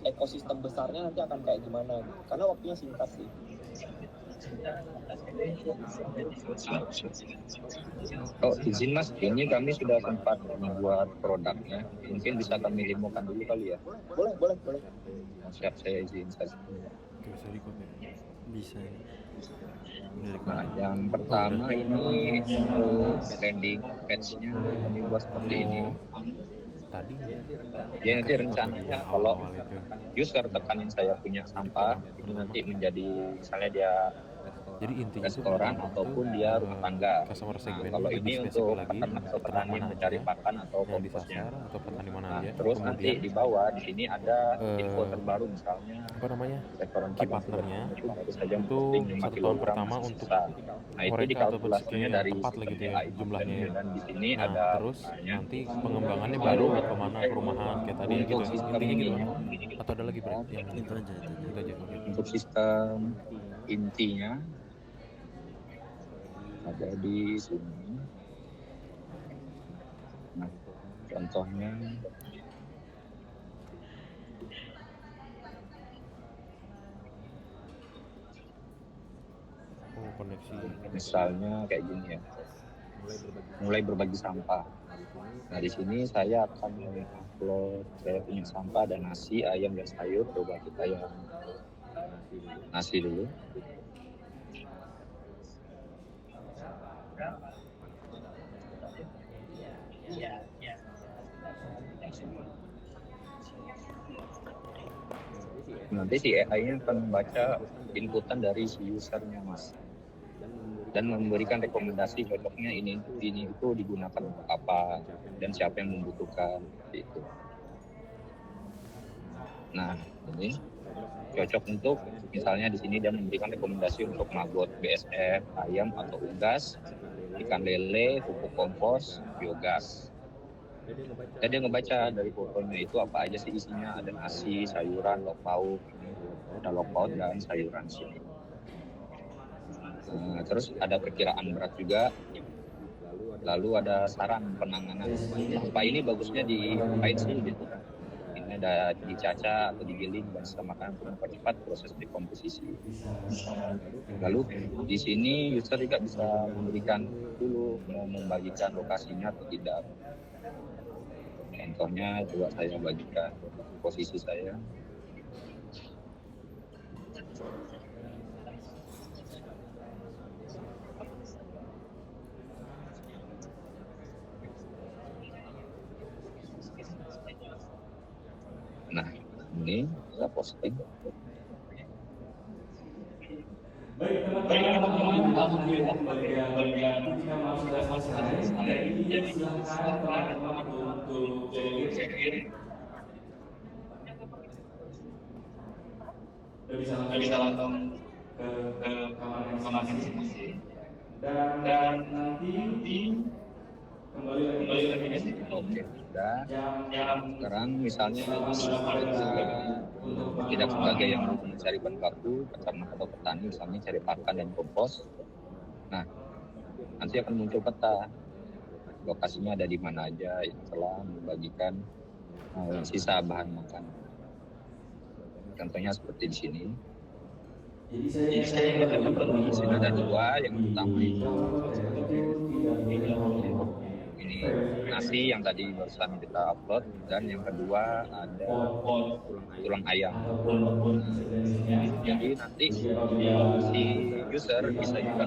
ekosistem besarnya nanti akan kayak gimana gitu. Karena waktunya singkat sih. Oh izin mas, ini kami sudah sempat membuat produknya, mungkin bisa kami demokan dulu kali ya. Boleh. Siap, saya izin saja. Bisa record ya? Bisa ya. Nah, yang pertama ini untuk landing page-nya kami buat seperti ini. Tadi Ya nanti rencananya kalau awal itu. user tekanin saya punya sampah, itu nanti menjadi misalnya dia Jadi intinya itu restoran pertama ataupun itu, dia rumah tangga. customer Nah, segmen kalau lebih ini spesifik untuk lagi peternak atau peternak petani mana mencari aja pakan atau yang komposnya. disasar atau petani mana Nah, aja. terus nanti Kemudian di bawah di sini ada info terbaru misalnya apa namanya, restoran key Padang partnernya Sederhana itu baru saja itu memposting 5 1 tahun kilogram pertama nasi untuk sisa. Nah itu mereka ataupun dikalkulasinya dari tepat lah sistem gitu ya AI jumlahnya ya. dan di sini Nah ada terus angkanya. nanti pengembangannya baru kemana, perumahan kayak tadi ya gitu Untuk ya. sistem Intinya gitu ini, kan? Atau ada lagi Bre? Yang itu aja. Oke. untuk sistem intinya ada di sini. Nah, contohnya Koneksi. misalnya kayak gini ya. Mulai berbagi sampah. Nah, di sini saya akan upload saya punya sampah dan nasi, ayam dan sayur. Coba kita yang nasi dulu. Nanti si AI-nya akan membaca inputan dari si usernya mas dan memberikan rekomendasi cocoknya ini itu digunakan untuk apa dan siapa yang membutuhkan itu. Nah ini cocok untuk misalnya di sini dia memberikan rekomendasi untuk maggot BSF, ayam atau unggas, ikan lele, pupuk kompos, biogas. Dan dia ngebaca dari fotonya itu apa aja sih isinya, ada nasi, sayuran, lauk pauk, ada lauk pauk dan sayuran sini. Nah, terus ada perkiraan berat juga, lalu ada saran penanganan. Sampah ini bagusnya diapain sih gitu kan? Ini ada dicaca atau digiling dan disamakan untuk mempercepat proses dekomposisi. Lalu di sini user juga bisa memberikan dulu mau membagikan lokasinya atau tidak. Contohnya coba saya bagikan posisi saya. Nah, ini kita posting. Baik teman-teman, alhamdulillah bagian jika sudah selesai. Jadi silakan teman-teman untuk check-in. Bisa langsung ke kamar masing-masing. Dan nanti kembali lagi ke sini. Oke, sudah. Sekarang misalnya untuk tidak sebagai yang mencari bahan baku, peternak atau petani misalnya cari pakan dan kompos. Nah, nanti akan muncul peta lokasinya ada di mana aja yang telah membagikan sisa bahan makan. Contohnya seperti di sini. Jadi di sini ada 2, yang pertama itu ini nasi yang tadi barusan kita upload, dan yang kedua ada tulang ayam. Jadi nanti si user bisa juga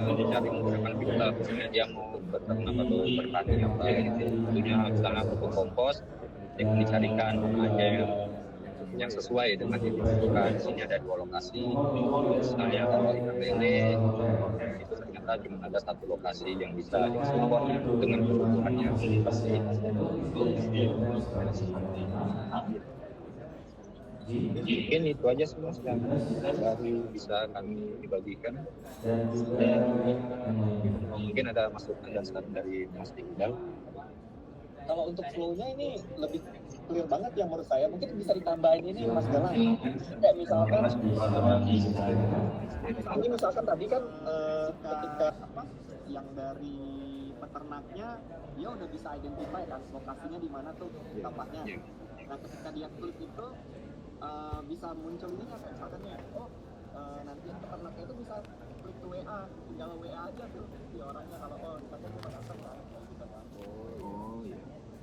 mencari menggunakan filter, misalnya dia mau beternak atau bertani apa gitu, tentunya misalnya pupuk kompos, dia dicarikan mana aja yang sesuai dengan yang dibutuhkan. Di sini ada 2 lokasi, misalnya kalau ikan lele itu ternyata cuma ada 1 lokasi yang bisa disupport dengan kebutuhannya. Mungkin itu aja sih mas yang baru bisa kami bagikan. Dan mungkin ada masukan dan saran dari Mas Iqbal. Kalau untuk flow-nya ini lebih clear banget ya menurut saya. Mungkin bisa ditambahin ini Mas Galang. Kayak misalkan ini misalkan tadi kan ketika yang dari peternaknya dia udah bisa identify kan lokasinya di mana tuh tampaknya. Nah ketika dia klik itu bisa muncul ini kan misalkan ya, nanti peternaknya itu bisa klik ke WA, tinggal WA aja tuh di orangnya kalau misalnya cuma datang kan kayak gitu kan. Oh iya.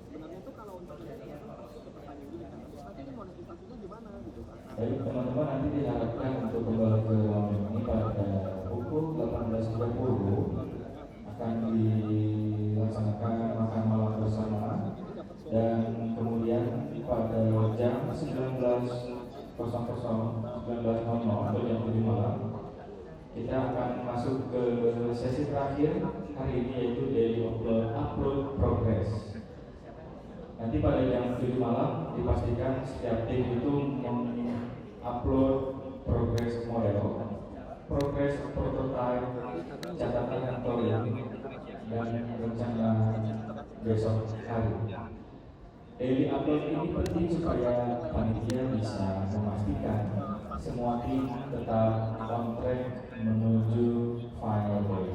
Sebenarnya tuh kalau untuk ini ya kita pertanyaan gini kan, tapi ini monetisasinya gimana gitu kan. Baik teman-teman, nanti diharapkan untuk kembali ke ruang ini pada pukul 18.30 akan dilaksanakan makan malam bersama, dan kemudian pada jam 19.00 atau jam 7 malam kita akan masuk ke sesi terakhir hari ini, yaitu daily upload progress. Nanti pada jam 7 malam dipastikan setiap tim itu mengupload progress model, progress prototype, catatan kantor dan rencana besok hari. Daily upload ini penting supaya panitia bisa memastikan semua tim tetap on track menuju final day.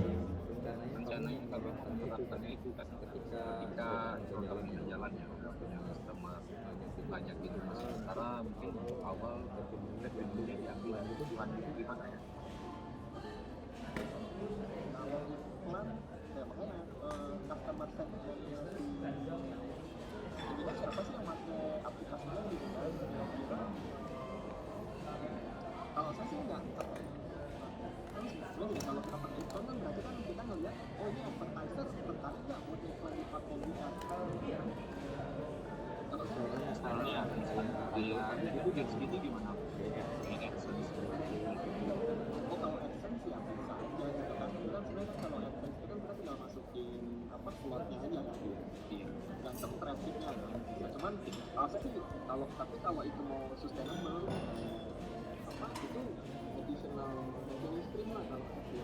Rencananya kalau menerapkannya itu kan ketika program ini jalan ya, udah punya customer banyak gitu. Sementara mungkin awal revenue-nya diambil itu bukan itu gimana ya? Kalau iklan ya makanya customer segment jadi kan siapa sih yang pakai aplikasinya gitu kan, kira-kira kalau saya sih enggak kan sebenarnya kalau kita pakai iklan kan berarti kan kita ngeliat ini advertiser tertarik nggak buat iklan di platform kita. Kalau saya Misalnya itu dari segitu gimana? AdSense. kalau AdSense ya bisa aja gitu kan. Kita sebenarnya kan kalau AdSense itu kan kita tinggal masukin slotnya aja kan. Iya. Yang trafficnya kan. Nah, cuman kalau itu mau sustainable itu additional revenue stream lah kalau itu.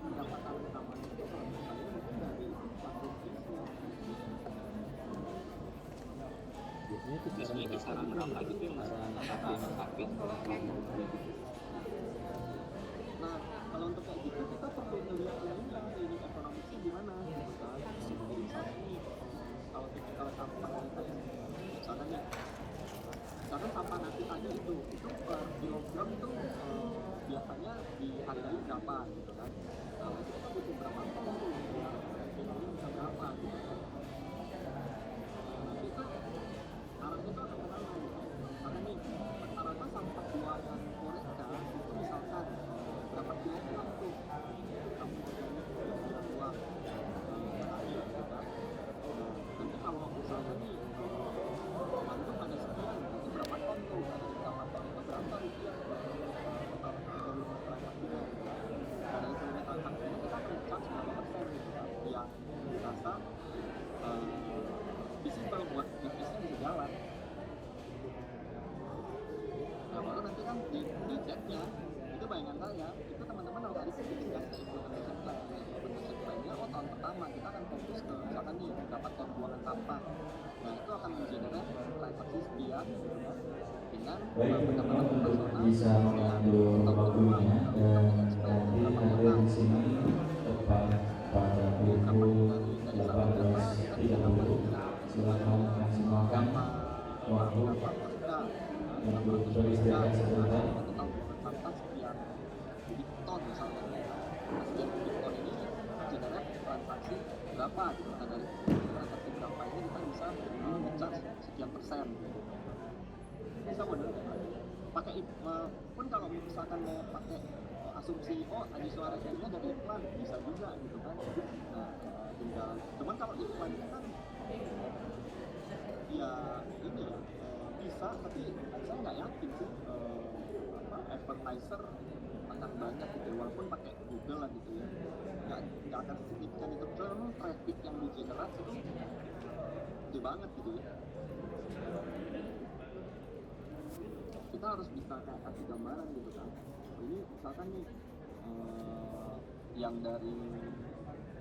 Pendapatan utamanya itu kalau misalnya mungkin dari platform bisnis. Biasanya kisaran berapa gitu ya, Mas? Tapi Nah, kalau untuk kayak gitu kita perlu melihat ini ekonomisnya gimana gitu kan. Jadi misalnya nih, kalau tipikal sampah kita ya, misalkan sampah nasi tadi itu per kilogram itu biasanya dihargai berapa gitu kan. Kalau itu kita butuh berapa ton tuh, ini bisa berapa gitu kan. Nanti itu arahnya tuh akan kemana gitu. Misalnya nih, rata-rata sampah buangan mereka itu misalkan berapa kilogram tuh kamu buang gitu kan. Nanti kalau misalnya nih mantuk ada sekian, itu berapa ton tuh, berapa ton itu berapa rupiah total volume transaksinya. Dari volume transaksinya kita akan charge berapa persen gitu kan, yang dirasa visible buat bisnisnya bisa jalan. Nah baru nanti kan di chatnya itu bayangan saya itu teman-teman harus bikin dikasih implementation plan. Implementation plan-nya tahun pertama kita akan fokus ke misalkan nih berapa ton buangan sampah. Nah itu akan mengenerate transaksi sekian dengan pendapatan operasional bisa mengambil waktunya, dan nanti hadir di sini tepat pada pukul 18.30. Silakan maksimalkan waktu untuk beristirahat sebentar. sekian kubik ton misalnya. Sekian kubik ton ini generate transaksi berapa gitu. Nah dari transaksi berapa ini kita bisa ngecharge sekian persen. Bisa model pakai pun kalau misalkan mau pakai asumsi additional revenue dari iklan bisa juga gitu kan. Nah tinggal cuman kalau iklan itu kan ya ini ya bisa, tapi saya nggak yakin sih advertiser akan banyak gitu walaupun pakai Google lah gitu ya, nggak akan signifikan itu. Cuma traffic yang digenerate itu gede banget gitu ya. Kita harus bisa kayak kasih gambaran gitu kan. Ini misalkan nih yang dari,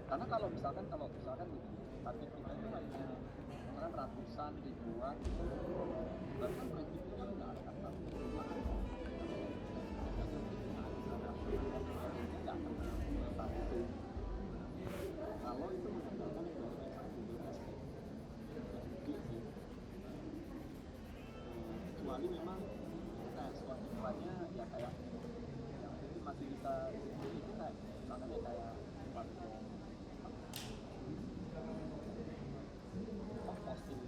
karena kalau misalkan target kita itu hanya misalkan ratusan ribuan gitu, berarti kan trafficnya nggak akan berubah. Kalau itu mengandalkan dari satu BS, sih. kecuali memang Spotify-nya ya kayak yang mungkin masih bisa itu kayak misalkan ya kayak platform posting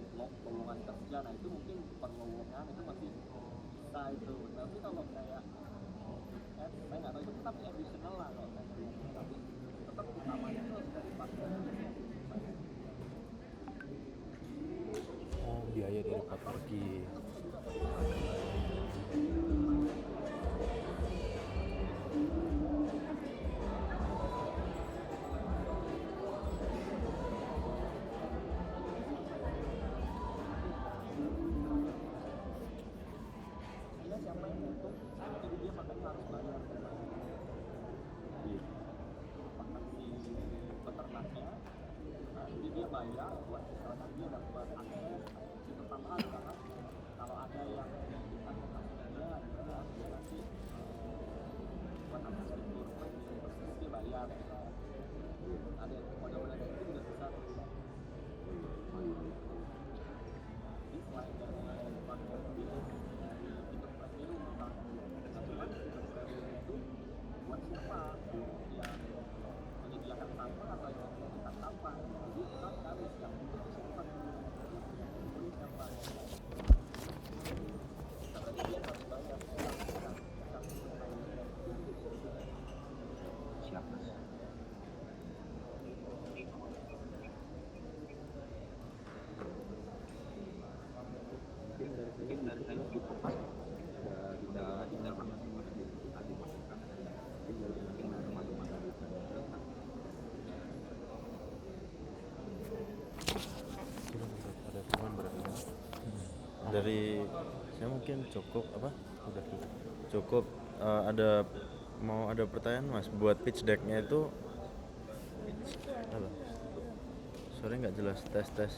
lowongan kerja, nah itu mungkin per lowongan itu masih bisa itu. Tapi kalau kayak saya nggak tahu, itu tetap additional lah kalau saya ngomong, tapi tetap utamanya itu harus dari platform. Oh, biaya dari pergi. Dia siapa yang untung, jadi dia makanya harus bayar. Bahkan si peternaknya, jadi dia bayar buat misalkan dia dapat akses itu tambahan, karena kalau ada yang membutuhkan lokasinya dia nanti buat akses fitur premium persis dia bayar. Ada yang model-model kayak gitu juga bisa. Jadi selain dari platform ini, fitur premium misalkan, nah cuman fitur premium itu buat siapa yang menyediakan sampah atau yang memberikan sampah. Jadi kita harus yang itu siapa, ini siapa, karena dia harus bayar Siapa? Mungkin dari saya cukup mas, tidak masing-masing tadi masukan mungkin teman-teman dari Ada teman berarti. Dari saya mungkin cukup apa? Udah cukup. Ada mau ada pertanyaan mas buat pitch decknya itu apa? Sorry nggak jelas tes.